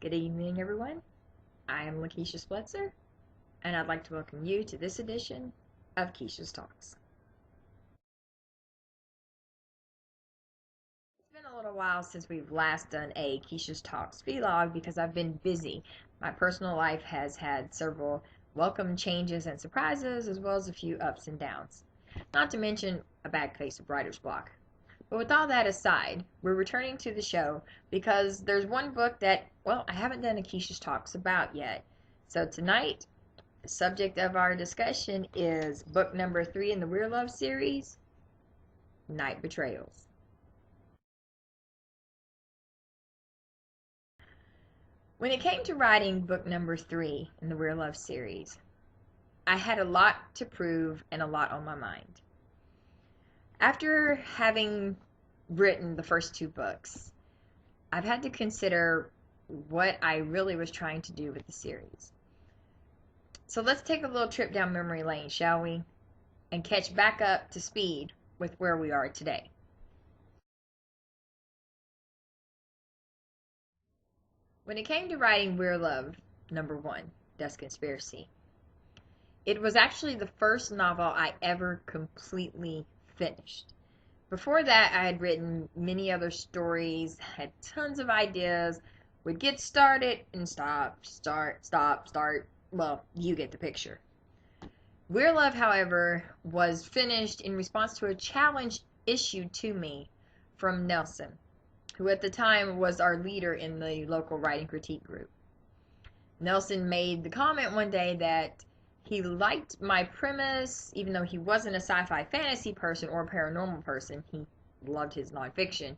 Good evening, everyone. I am Lakisha Spletzer, and I'd like to welcome you to this edition of Kishaz Talks. It's been a little while since we've last done a Kishaz Talks vlog because I've been busy. My personal life has had several welcome changes and surprises, as well as a few ups and downs. Not to mention a bad case of writer's block. But with all that aside, we're returning to the show because there's one book that, well, I haven't done a Kishaz Talks about yet. So tonight, the subject of our discussion is book number 3 in the Werelove series, Night Betrayals. When it came to writing book number 3 in the Werelove series, I had a lot to prove and a lot on my mind. After having written the first 2 books, I've had to consider what I really was trying to do with the series. So let's take a little trip down memory lane, shall we? And catch back up to speed with where we are today. When it came to writing Werelove number 1, Dust Conspiracy, it was actually the first novel I ever completely finished. Before that, I had written many other stories, had tons of ideas, would get started and stop, start, stop, start. Well, you get the picture. Werelove, however, was finished in response to a challenge issued to me from Nelson, who at the time was our leader in the local writing critique group. Nelson made the comment one day that he liked my premise, even though he wasn't a sci-fi fantasy person or a paranormal person. He loved his nonfiction.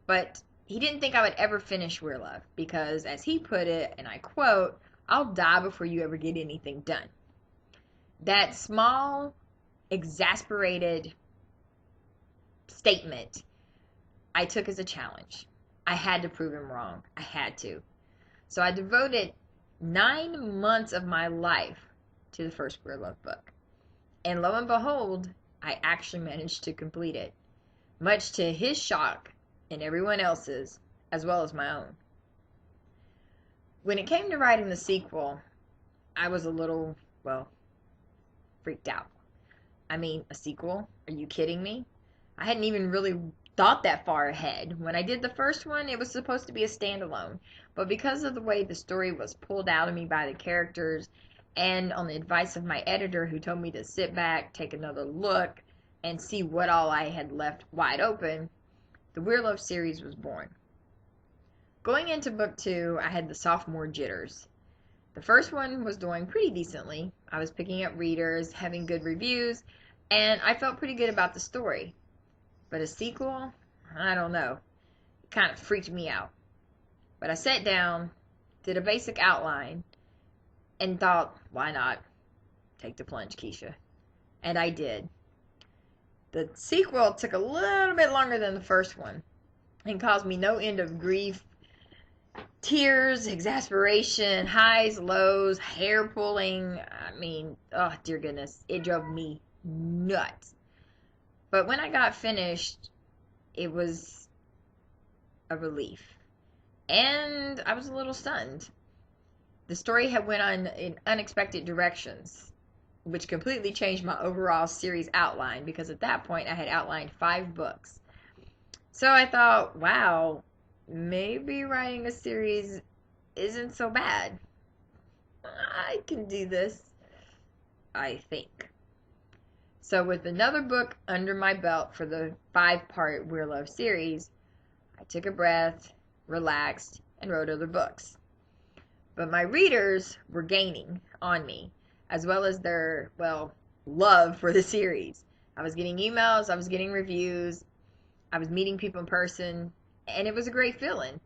But he didn't think I would ever finish Werelove because, as he put it, and I quote, "I'll die before you ever get anything done." That small, exasperated statement I took as a challenge. I had to prove him wrong. I had to. So I devoted 9 months of my life to the first Werelove book. And lo and behold, I actually managed to complete it, much to his shock and everyone else's, as well as my own. When it came to writing the sequel, I was a little, well, freaked out. I mean, a sequel? Are you kidding me? I hadn't even really thought that far ahead. When I did the first one, it was supposed to be a standalone, but because of the way the story was pulled out of me by the characters, and on the advice of my editor who told me to sit back, take another look, and see what all I had left wide open, the Werelove series was born. Going into book 2, I had the sophomore jitters. The first one was doing pretty decently. I was picking up readers, having good reviews, and I felt pretty good about the story. But a sequel? I don't know. It kind of freaked me out. But I sat down, did a basic outline, and thought, why not? Take the plunge, Keisha. And I did. The sequel took a little bit longer than the first one and caused me no end of grief, tears, exasperation, highs, lows, hair pulling. I mean, oh dear goodness, it drove me nuts. But when I got finished, it was a relief. And I was a little stunned. The story had went on in unexpected directions, which completely changed my overall series outline, because at that point I had outlined 5 books. So I thought, wow, maybe writing a series isn't so bad. I can do this, I think. So with another book under my belt for the 5-part Werelove series, I took a breath, relaxed, and wrote other books. But my readers were gaining on me, as well as their, well, love for the series. I was getting emails, I was getting reviews, I was meeting people in person, and it was a great feeling.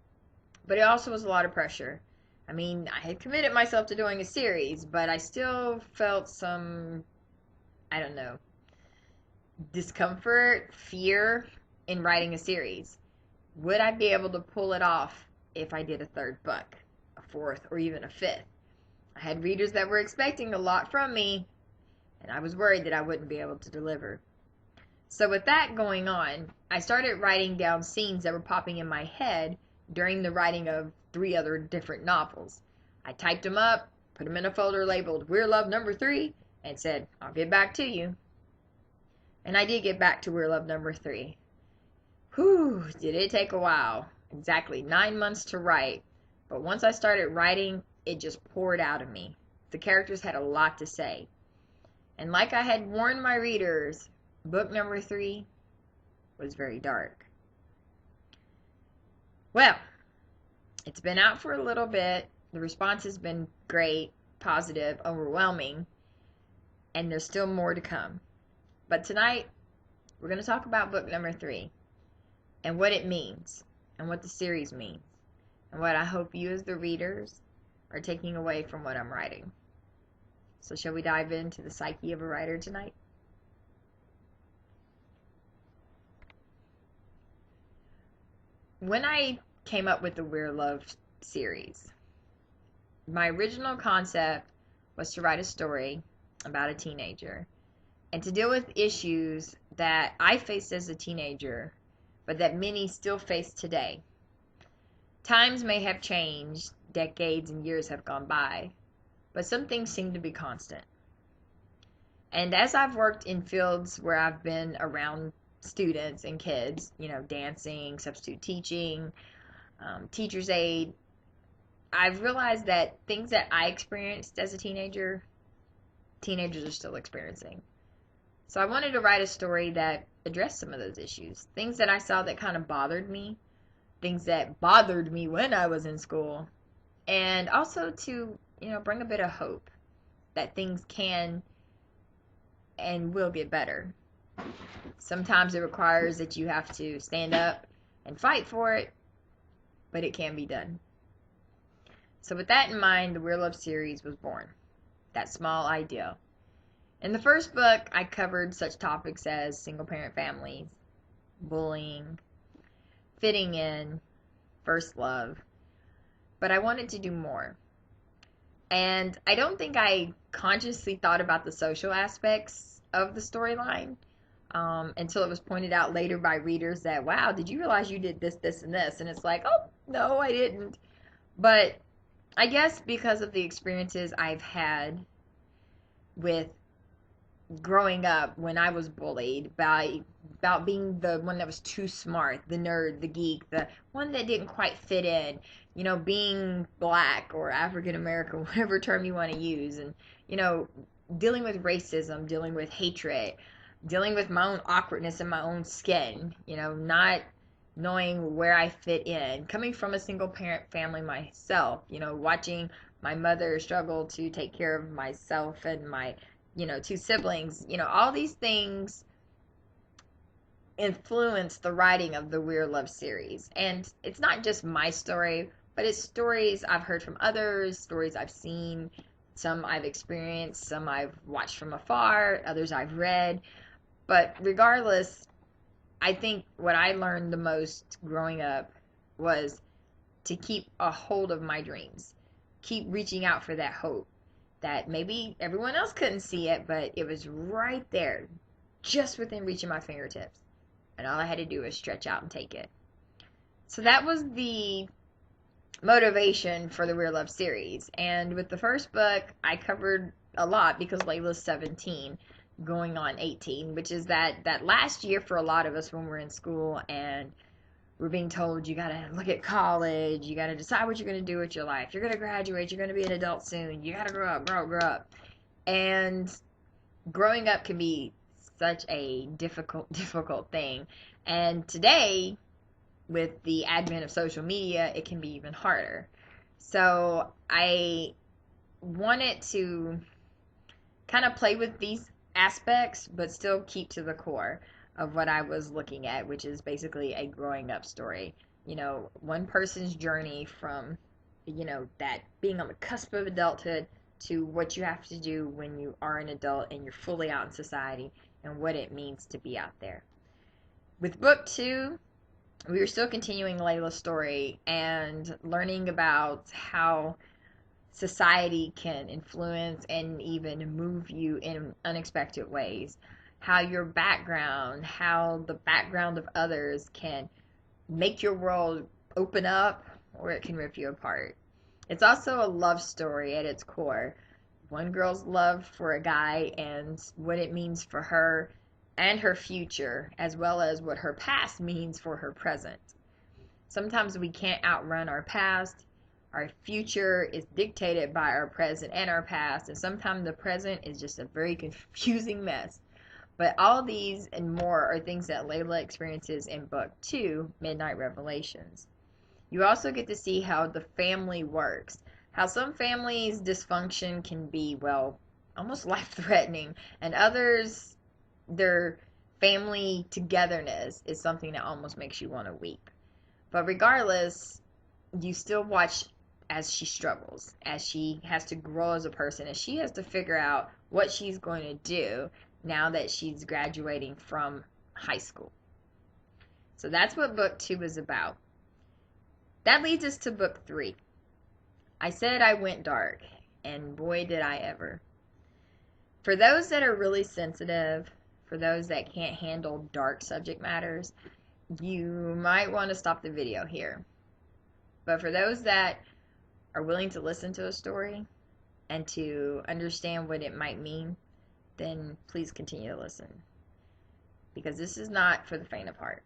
But it also was a lot of pressure. I mean, I had committed myself to doing a series, but I still felt some, I don't know, discomfort, fear in writing a series. Would I be able to pull it off if I did a 3rd book, a 4th, or even a 5th? I had readers that were expecting a lot from me, and I was worried that I wouldn't be able to deliver. So with that going on, I started writing down scenes that were popping in my head during the writing of 3 other different novels. I typed them up, put them in a folder labeled Werelove number 3, and said, I'll get back to you. And I did get back to Werelove number 3. Whew, did it take a while. Exactly 9 months to write. But once I started writing, it just poured out of me. The characters had a lot to say. And like I had warned my readers, book number 3 was very dark. Well, it's been out for a little bit. The response has been great, positive, overwhelming, and there's still more to come. But tonight, we're going to talk about book number 3 and what it means and what the series means and what I hope you as the readers are taking away from what I'm writing. So shall we dive into the psyche of a writer tonight? When I came up with the Werelove series, my original concept was to write a story about a teenager and to deal with issues that I faced as a teenager, but that many still face today. Times may have changed, decades and years have gone by, but some things seem to be constant. And as I've worked in fields where I've been around students and kids, dancing, substitute teaching, teacher's aide, I've realized that things that I experienced as a teenager, teenagers are still experiencing. So I wanted to write a story that addressed some of those issues, things that I saw that kind of bothered me, things that bothered me when I was in school, and also to, bring a bit of hope that things can and will get better. Sometimes it requires that you have to stand up and fight for it, but it can be done. So with that in mind, the Werelove series was born. That small ideal. In the first book, I covered such topics as single-parent families, bullying, fitting in, first love, but I wanted to do more. And I don't think I consciously thought about the social aspects of the storyline until it was pointed out later by readers that, wow, did you realize you did this, this, and this? And it's like, oh, no, I didn't. But I guess because of the experiences I've had with growing up when I was bullied about being the one that was too smart, the nerd, the geek, the one that didn't quite fit in, being black or African American, whatever term you want to use, and, dealing with racism, dealing with hatred, dealing with my own awkwardness in my own skin, not knowing where I fit in, coming from a single parent family myself, watching my mother struggle to take care of myself and my 2 siblings, all these things influence the writing of the Werelove series. And it's not just my story, but it's stories I've heard from others, stories I've seen, some I've experienced, some I've watched from afar, others I've read. But regardless, I think what I learned the most growing up was to keep a hold of my dreams, keep reaching out for that hope that maybe everyone else couldn't see it, but it was right there, just within reach of my fingertips. And all I had to do was stretch out and take it. So that was the motivation for the Werelove series. And with the first book, I covered a lot because Layla's 17, going on 18, which is that last year for a lot of us when we're in school and we're being told you gotta look at college, you gotta decide what you're gonna do with your life, you're gonna graduate, you're gonna be an adult soon, you gotta grow up. And growing up can be such a difficult thing. And today, with the advent of social media, it can be even harder. So I wanted to kind of play with these aspects, but still keep to the core of what I was looking at, which is basically a growing up story. One person's journey from, that being on the cusp of adulthood to what you have to do when you are an adult and you're fully out in society and what it means to be out there. With book 2, we were still continuing Layla's story and learning about how society can influence and even move you in unexpected ways. How your background, how the background of others can make your world open up or it can rip you apart. It's also a love story at its core. One girl's love for a guy and what it means for her and her future, as well as what her past means for her present. Sometimes we can't outrun our past. Our future is dictated by our present and our past, and sometimes the present is just a very confusing mess. But all these and more are things that Layla experiences in book 2, Midnight Revelations. You also get to see how the family works. How some families' dysfunction can be, well, almost life-threatening, and others, their family togetherness is something that almost makes you want to weep. But regardless, you still watch as she struggles, as she has to grow as a person, as she has to figure out what she's going to do now that she's graduating from high school. So that's what book 2 is about. That leads us to book 3. I said I went dark, and boy did I ever. For those that are really sensitive, for those that can't handle dark subject matters, you might want to stop the video here. But for those that are willing to listen to a story and to understand what it might mean, then please continue to listen. Because this is not for the faint of heart.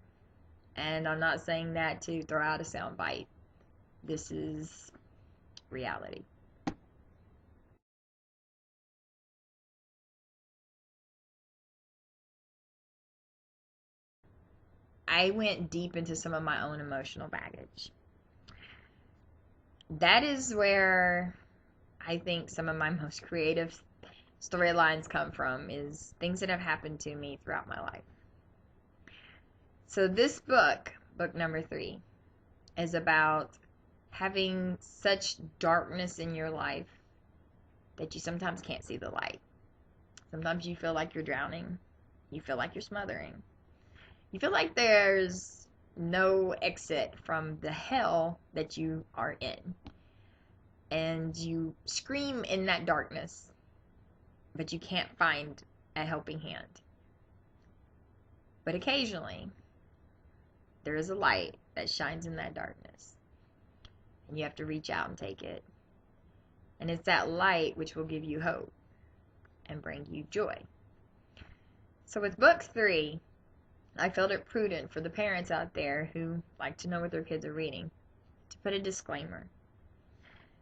And I'm not saying that to throw out a sound bite. This is reality. I went deep into some of my own emotional baggage. That is where I think some of my most creative storylines come from, is things that have happened to me throughout my life. So this book, book number 3, is about having such darkness in your life that you sometimes can't see the light. Sometimes you feel like you're drowning. You feel like you're smothering. You feel like there's no exit from the hell that you are in. And you scream in that darkness, but you can't find a helping hand. But occasionally, there is a light that shines in that darkness. And you have to reach out and take it. And it's that light which will give you hope and bring you joy. So with book 3, I felt it prudent for the parents out there who like to know what their kids are reading to put a disclaimer.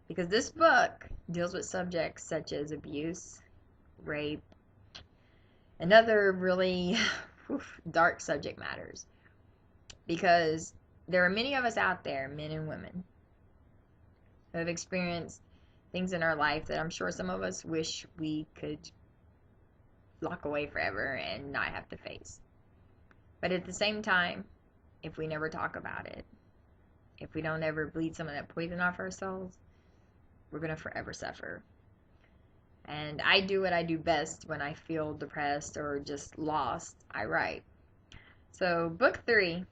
Because this book deals with subjects such as abuse, rape, and other really dark subject matters. Because there are many of us out there, men and women, who have experienced things in our life that I'm sure some of us wish we could lock away forever and not have to face. But at the same time, if we never talk about it, if we don't ever bleed some of that poison off our souls, we're going to forever suffer. And I do what I do best when I feel depressed or just lost. I write. So book 3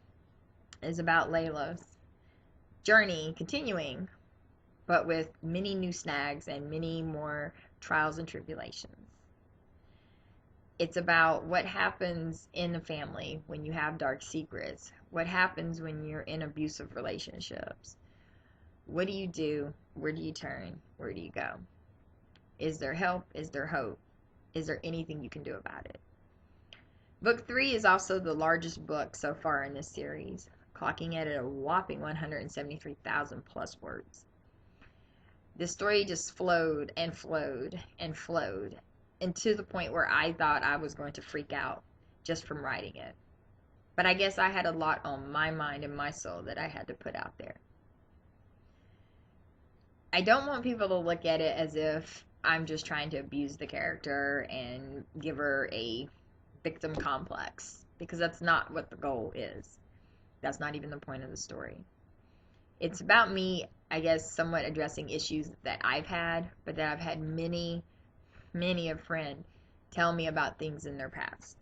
is about Layla's journey continuing, but with many new snags and many more trials and tribulations. It's about what happens in a family when you have dark secrets. What happens when you're in abusive relationships. What do you do? Where do you turn? Where do you go? Is there help? Is there hope? Is there anything you can do about it? Book 3 is also the largest book so far in this series, clocking it at a whopping 173,000 plus words. This story just flowed and flowed and flowed, and to the point where I thought I was going to freak out just from writing it. But I guess I had a lot on my mind and my soul that I had to put out there. I don't want people to look at it as if I'm just trying to abuse the character and give her a victim complex, because that's not what the goal is. That's not even the point of the story. It's about me, I guess, somewhat addressing issues that I've had, but that I've had many a friend tell me about things in their past.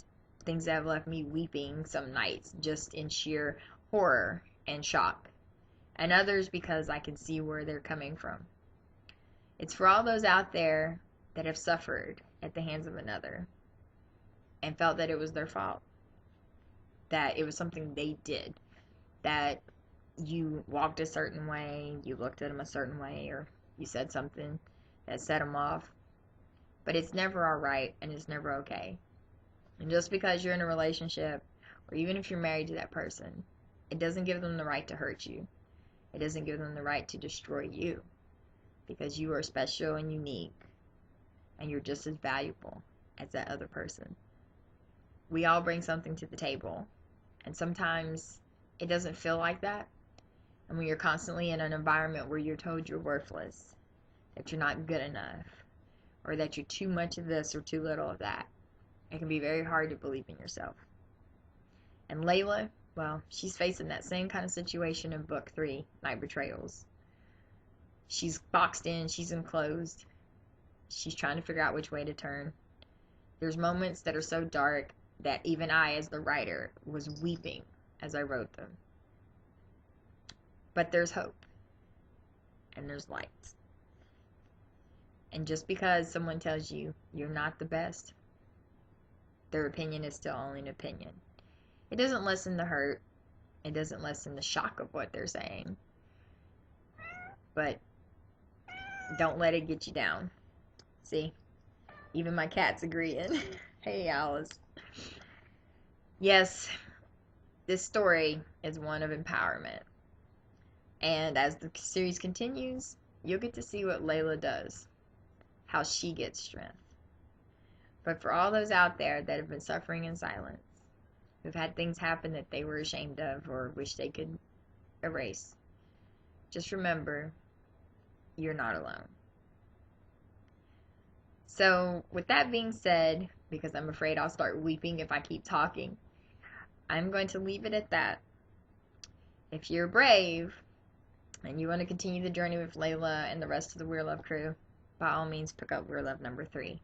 Things that have left me weeping some nights just in sheer horror and shock. And others because I can see where they're coming from. It's for all those out there that have suffered at the hands of another and felt that it was their fault, that it was something they did that you walked a certain way, you looked at them a certain way, or you said something that set them off. But it's never alright, and it's never okay. And just because you're in a relationship, or even if you're married to that person, it doesn't give them the right to hurt you. It doesn't give them the right to destroy you. Because you are special and unique, and you're just as valuable as that other person. We all bring something to the table, and sometimes it doesn't feel like that. And when you're constantly in an environment where you're told you're worthless, that you're not good enough, or that you're too much of this or too little of that, it can be very hard to believe in yourself. And Layla, well, she's facing that same kind of situation in book 3, Night Betrayals. She's boxed in, she's enclosed, she's trying to figure out which way to turn. There's moments that are so dark that even I, as the writer, was weeping as I wrote them. But there's hope, and there's light. And just because someone tells you you're not the best, their opinion is still only an opinion. It doesn't lessen the hurt. It doesn't lessen the shock of what they're saying. But don't let it get you down. See? Even my cat's agreeing. Hey, Alice. Yes, this story is one of empowerment. And as the series continues, you'll get to see what Layla does. How she gets strength. But for all those out there that have been suffering in silence, who've had things happen that they were ashamed of or wish they could erase, just remember, you're not alone. So, with that being said, because I'm afraid I'll start weeping if I keep talking, I'm going to leave it at that. If you're brave, and you want to continue the journey with Layla and the rest of the Werelove crew, by all means pick up Werelove number 3,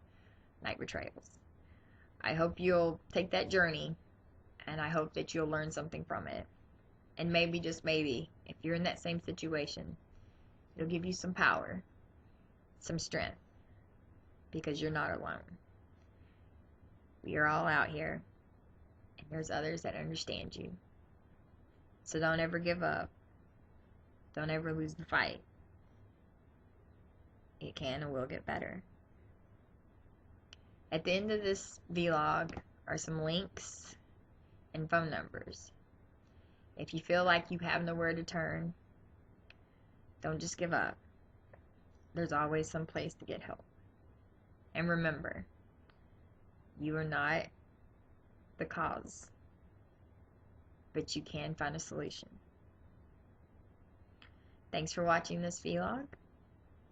Night Betrayals. I hope you'll take that journey, and I hope that you'll learn something from it. And maybe, just maybe, if you're in that same situation, it'll give you some power, some strength, because you're not alone. We are all out here, and there's others that understand you. So don't ever give up. Don't ever lose the fight. It can and will get better. At the end of this vlog are some links and phone numbers. If you feel like you have nowhere to turn, don't just give up. There's always some place to get help. And remember, you are not the cause, but you can find a solution. Thanks for watching this vlog.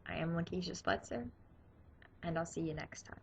I am Lakisha Spletzer, and I'll see you next time.